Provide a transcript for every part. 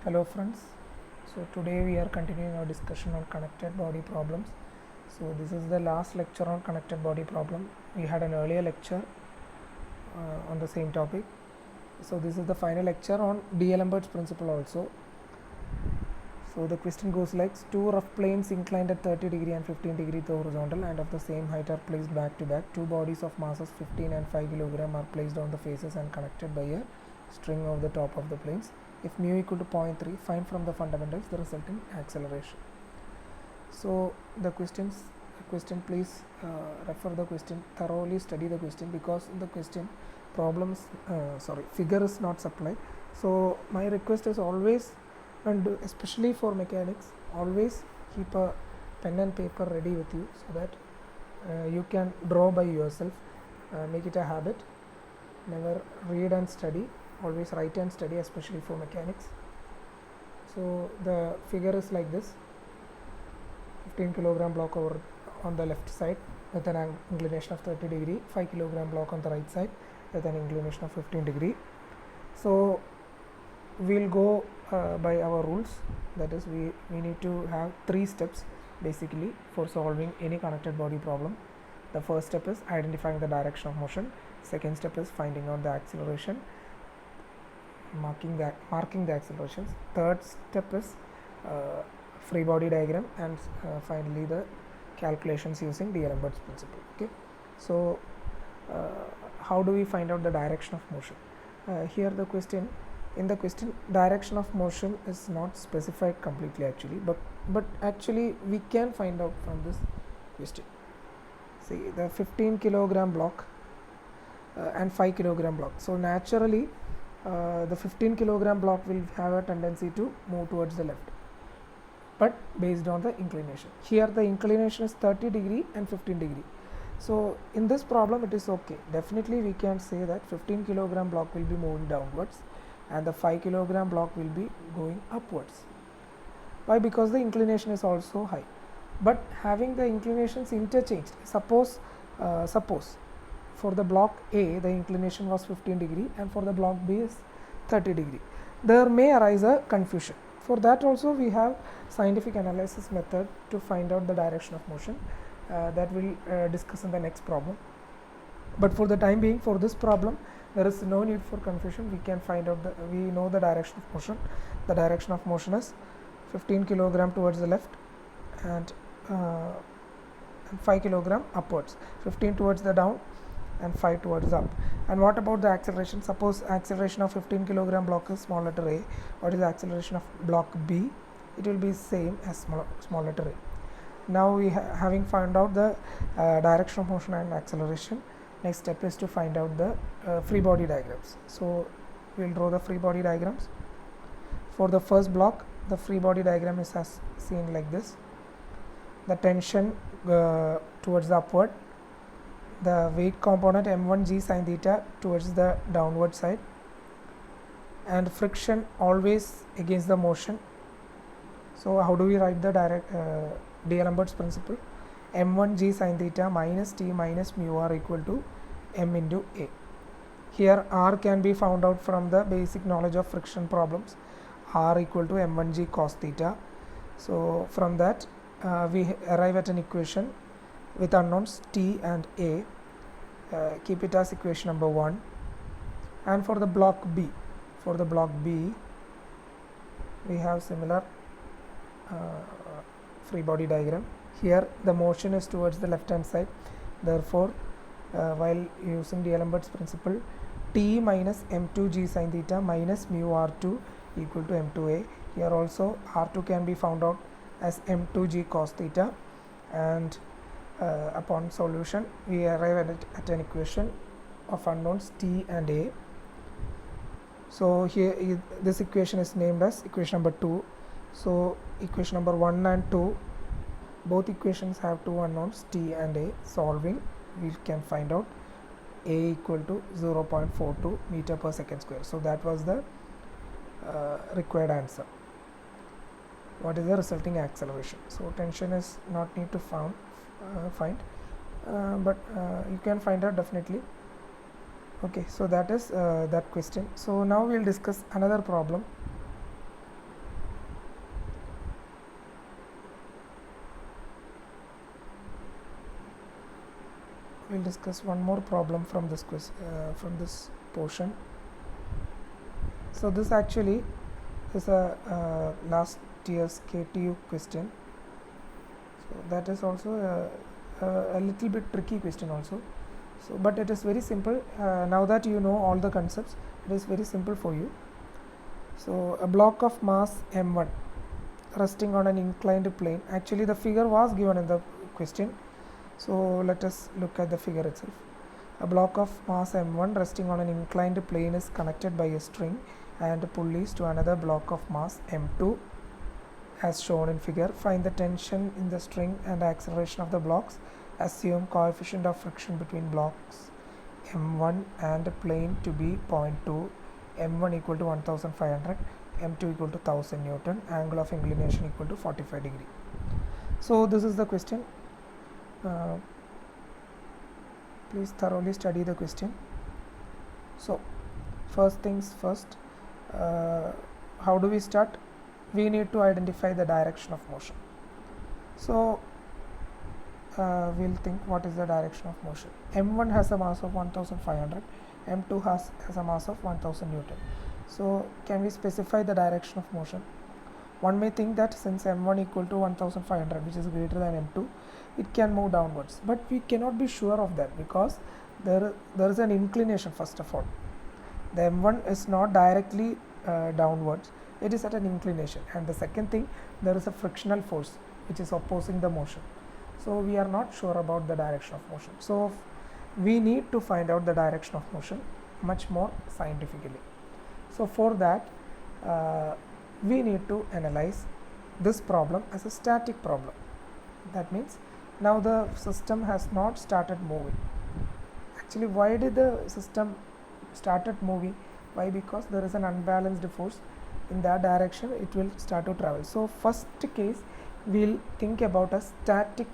Hello friends, so today we are continuing our discussion on connected body problems. So this is the last lecture on connected body problem. We had an earlier lecture on the same topic. So this is the final lecture on D'Alembert's principle also. So the question goes like, two rough planes inclined at 30 degree and 15 degree to horizontal and of the same height are placed back to back. Two bodies of masses 15 and 5 kilogram are placed on the faces and connected by a string of the top of the planes. If mu equal to 0.3, find from the fundamentals the resulting acceleration. So the question, please refer the question, thoroughly study the question, because in the question figure is not supplied. So my request is always, and especially for mechanics, always keep a pen and paper ready with you so that you can draw by yourself. Make it a habit. Never read and study, always write and study, especially for mechanics. So the figure is like this: 15 kilogram block over on the left side with an inclination of 30 degree, 5 kilogram block on the right side with an inclination of 15 degree. So we'll go by our rules, that is we need to have 3 steps basically for solving any connected body problem. The first step is identifying the direction of motion, second step is finding out the acceleration, marking the accelerations, third step is free body diagram, and finally the calculations using D'Alembert's principle. Okay, so how do we find out the direction of motion? Here the question, in the question, direction of motion is not specified completely actually, but actually we can find out from this question. See, the 15 kilogram block and 5 kilogram block. So naturally the 15 kilogram block will have a tendency to move towards the left, but based on the inclination. Here the inclination is 30 degree and 15 degree. So in this problem it is okay. Definitely we can say that 15 kilogram block will be moving downwards and the 5 kilogram block will be going upwards. Why? Because the inclination is also high. But having the inclinations interchanged, suppose for the block A the inclination was 15 degree and for the block B is 30 degree. There may arise a confusion. For that also we have scientific analysis method to find out the direction of motion. That we'll discuss in the next problem. But for the time being, for this problem, there is no need for confusion. We can find out we know the direction of motion. The direction of motion is 15 kilogram towards the left and 5 kilogram upwards, 15 towards the down and 5 towards the up. And what about the acceleration? Suppose acceleration of 15 kilogram block is small letter a. What is the acceleration of block B? It will be same as small letter a. Now we having found out the direction of motion and acceleration, next step is to find out the free body diagrams. So we will draw the free body diagrams. For the first block, the free body diagram is as seen like this: the tension towards the upward, the weight component m1g sin theta towards the downward side, and friction always against the motion. So how do we write the D'Alembert's principle? m1g sin theta minus t minus mu r equal to m into a. Here r can be found out from the basic knowledge of friction problems. R equal to m1g cos theta. So from that we arrive at an equation with unknowns t and a. Keep it as equation number 1. And for the block B, we have similar free body diagram. Here the motion is towards the left hand side, therefore while using D'Alembert's principle, t minus m2g sin theta minus mu r2 equal to m2a. Here also r2 can be found out as m2g cos theta, and upon solution we arrive at an equation of unknowns t and a. So here this equation is named as equation number 2. So equation number 1 and 2, both equations have two unknowns t and a. Solving, we can find out a equal to 0.42 meter per second square. So that was the required answer. What is the resulting acceleration? So tension is not need to find, but you can find out definitely. Okay, so that is that question. So now we will discuss another problem. we'll discuss one more problem from this from this portion. So this actually is a last year's KTU question. So that is also a little bit tricky question also. So but it is very simple. Now that you know all the concepts, it is very simple for you. So a block of mass m1 resting on an inclined plane. Actually the figure was given in the question, so let us look at the figure itself. A block of mass m1 resting on an inclined plane is connected by a string and pulleys to another block of mass m2 as shown in figure. Find the tension in the string and acceleration of the blocks. Assume coefficient of friction between blocks m1 and plane to be 0.2, m1 equal to 1500, m2 equal to 1000 Newton, angle of inclination equal to 45 degree. So this is the question. Please thoroughly study the question. So first things first, how do we start? We need to identify the direction of motion. So we'll think what is the direction of motion. m1 has a mass of 1500, m2 has a mass of 1000 Newton. So can we specify the direction of motion? One may think that since m1 equal to 1500, which is greater than m2, it can move downwards, but we cannot be sure of that because there is an inclination. First of all, the m1 is not directly downwards, it is at an inclination, and the second thing, there is a frictional force which is opposing the motion. So we are not sure about the direction of motion. So we need to find out the direction of motion much more scientifically. So for that, we need to analyze this problem as a static problem. That means now the system has not started moving. Actually, why did the system started moving? Why? Because there is an unbalanced force in that direction, it will start to travel. So first case, we'll think about a static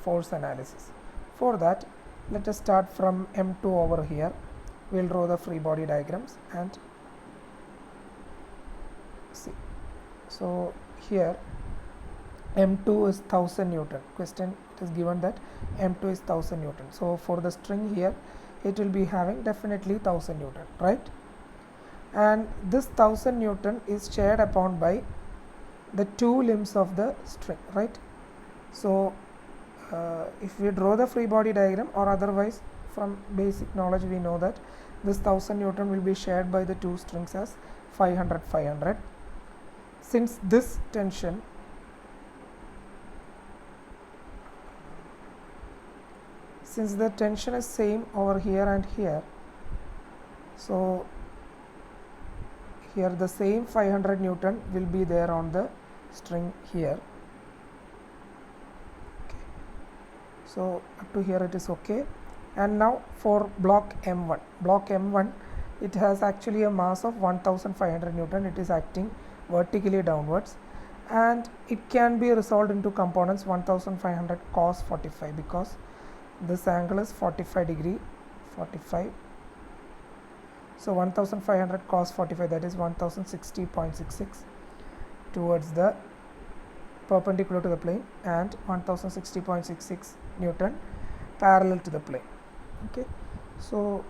force analysis. For that, let us start from m2 over here. We'll draw the free body diagrams and see. So here m2 is 1000 Newton. Question, it is given that m2 is 1000 Newton. So for the string here, it will be having definitely 1000 Newton, right? And this 1000 Newton is shared upon by the two limbs of the string, right? So if we draw the free body diagram, or otherwise from basic knowledge we know that this 1000 Newton will be shared by the two strings as 500 500. Since this tension the tension is same over here and here, so here the same 500 Newton will be there on the string here. Okay. So up to here it is okay. And now for block m1, it has actually a mass of 1500 Newton. It is acting vertically downwards, and it can be resolved into components. 1500 cos 45, because this angle is 45 degree, 45. So 1500 cos 45, that is 1060.66 towards the perpendicular to the plane, and 1060.66 Newton parallel to the plane. Okay, so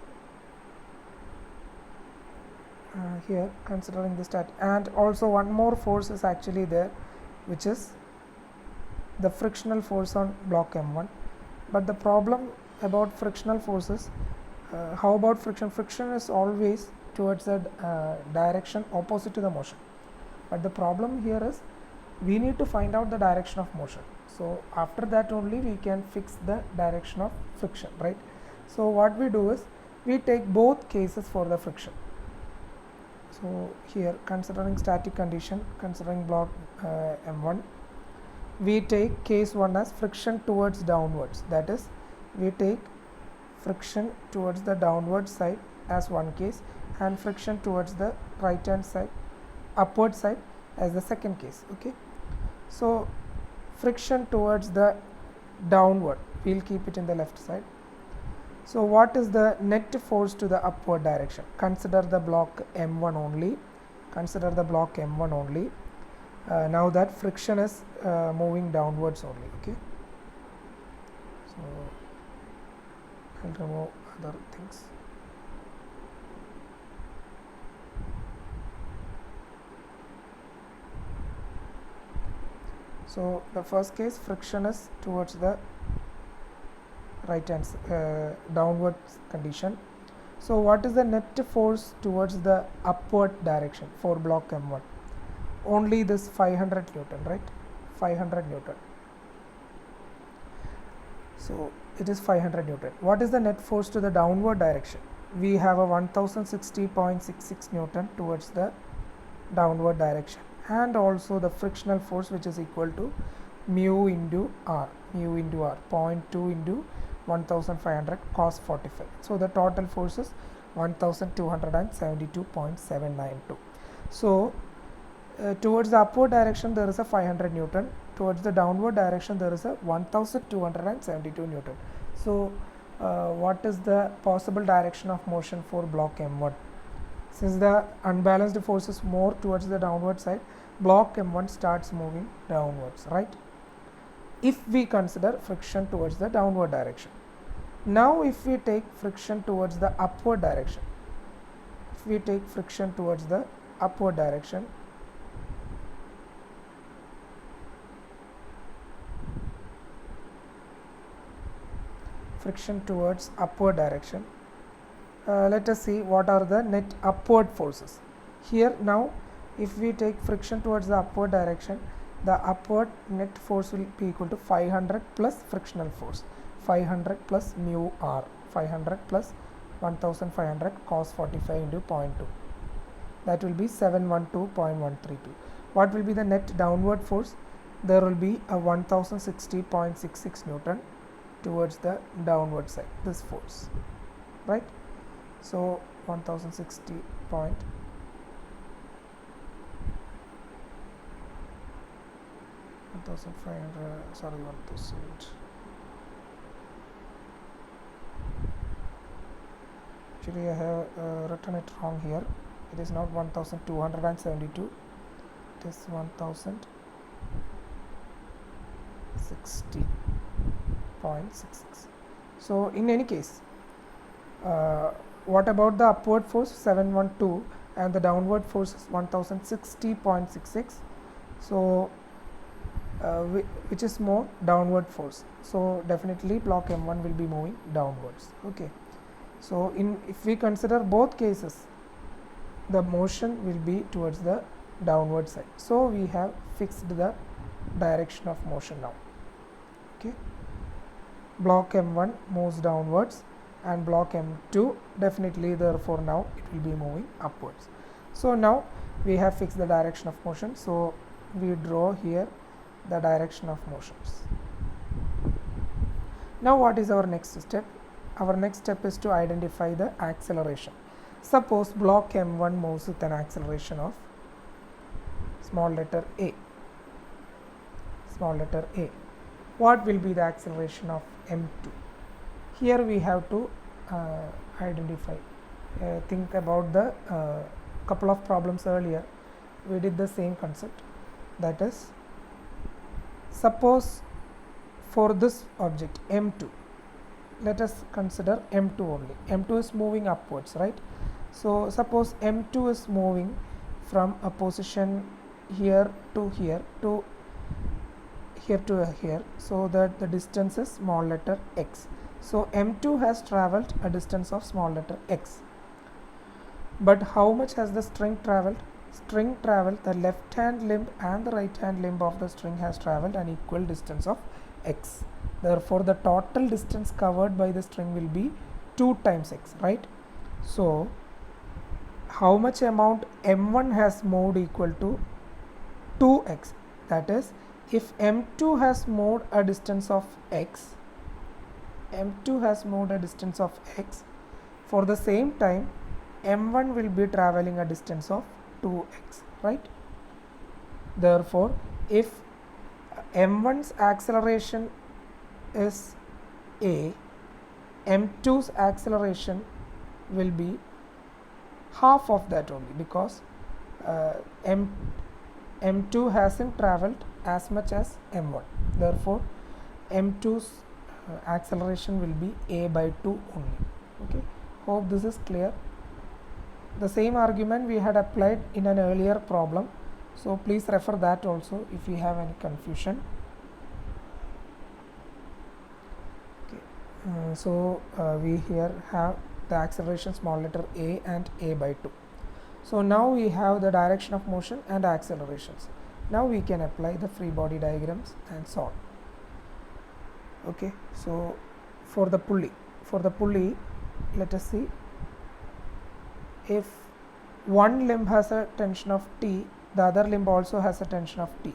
here considering the static, and also one more force is actually there, which is the frictional force on block m1. But the problem about frictional forces, how about friction? Friction is always towards the direction opposite to the motion. But the problem here is we need to find out the direction of motion. So after that only we can fix the direction of friction, right? So what we do is we take both cases for the friction. So here, considering static condition, considering block m1, we take case 1 as friction towards downwards. That is, we take friction towards the downward side as one case, and friction towards the right hand side, upward side, as the second case. Okay, so friction towards the downward, we'll keep it in the left side. So what is the net force to the upward direction? Consider the block m1 only. Consider the block m1 only. Now that friction is moving downwards only. Okay, so I'll remove other things. So the first case, friction is towards the right hand downward condition. So what is the net force towards the upward direction for block M1? Only this 500 Newton, right? 500 Newton. So it is 500 Newton. What is the net force to the downward direction? We have a 1060.66 Newton towards the downward direction, and also the frictional force, which is equal to mu into r, 0.2 into 1500 cos 45. So the total force is 1272.792. So towards the upward direction there is a 500 Newton, towards the downward direction there is a 1272 Newton. So what is the possible direction of motion for block M1? Since the unbalanced force is more towards the downward side, block M1 starts moving downwards, right? If we consider friction towards the downward direction. Now if we take friction towards the upward direction, friction towards upward direction, let us see what are the net upward forces. Here now if we take friction towards the upward direction, the upward net force will be equal to 500 plus frictional force, 500 plus mu r, 500 plus 1500 cos 45 into 0.2, that will be 712.132. What will be the net downward force? There will be a 1060.66 Newton towards the downward side, this force, right? So 1060 point 1500, sorry, 1000. Actually I have written it wrong here. It is not 1272, it is 1060.66. so in any case, what about the upward force 712 and the downward force is 1060.66? so which is more? Downward force. So definitely block M1 will be moving downwards. Okay, so if we consider both cases, the motion will be towards the downward side. So we have fixed the direction of motion now. Okay, block M1 moves downwards and block M2 definitely, therefore now it will be moving upwards. So now we have fixed the direction of motion. So we draw here the direction of motions. Now what is our next step? Our next step is to identify the acceleration. Suppose block M1 moves with an acceleration of small letter a. What will be the acceleration of M2? Here we have to identify, think about the couple of problems earlier. We did the same concept, that is, suppose for this object M2, let us consider M2 only. M2 is moving upwards, right? So suppose M2 is moving from a position here to here to here, so that the distance is small letter x. So M2 has travelled a distance of small letter x. But how much has the string travelled? String travelled, the left hand limb and the right hand limb of the string has travelled an equal distance of x. Therefore the total distance covered by the string will be 2 times x, right? So how much amount M1 has moved equal to 2x. That is, if M2 has moved a distance of x, for the same time M1 will be traveling a distance of 2x, right? Therefore if M1's acceleration is a, M2's acceleration will be half of that only, because M2 hasn't travelled as much as M1. Therefore M2's acceleration will be a by 2 only. Okay, hope this is clear. The same argument we had applied in an earlier problem, so please refer that also if you have any confusion. Okay. We here have the acceleration small letter a and a by 2. So now we have the direction of motion and accelerations. Now we can apply the free body diagrams and solve. Okay, so for the pulley, let us see. If one limb has a tension of T, the other limb also has a tension of T.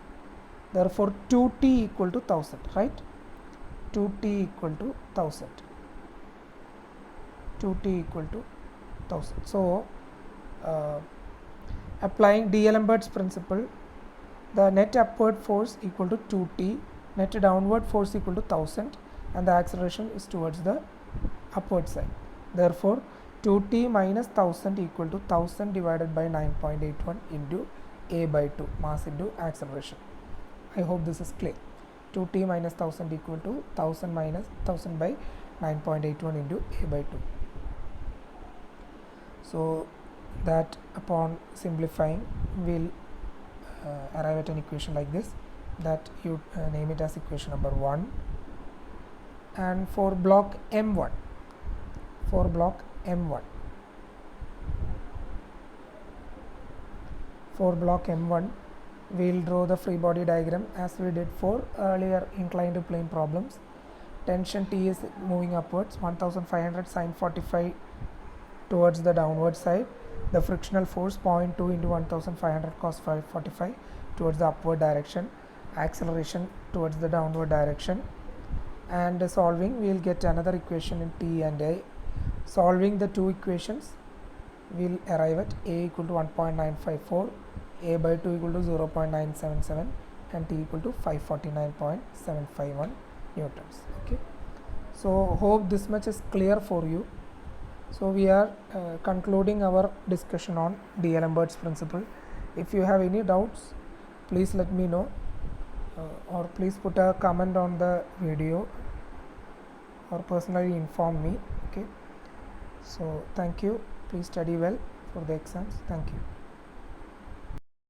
Therefore, 2T equal to 1000, right? 2T equal to 1000. 2T equal to 1000. So, applying D'Alembert's principle, the net upward force equal to 2T, net downward force equal to 1000, and the acceleration is towards the upward side. Therefore, 2T minus 1000 equal to 1000 divided by 9.81 into a by 2, mass into acceleration. I hope this is clear. 2T minus 1000 equal to 1000 minus 1000 by 9.81 into a by 2. So that upon simplifying we'll arrive at an equation like this, that you name it as equation number 1. And for block M1, we'll draw the free body diagram as we did for earlier inclined plane problems. Tension T is moving upwards, 1500 sin 45 towards the downward side. The frictional force 0.2 into 1500 cos 45 towards the upward direction. Acceleration towards the downward direction. And solving, we will get another equation in T and A. Solving the two equations, we will arrive at A equal to 1.954, A by 2 equal to 0.977, and T equal to 549.751 newtons. Okay, so hope this much is clear for you. So we are concluding our discussion on D'Alembert's principle. If you have any doubts, please let me know, or please put a comment on the video, or personally inform me. Okay, so thank you. Please study well for the exams. Thank you.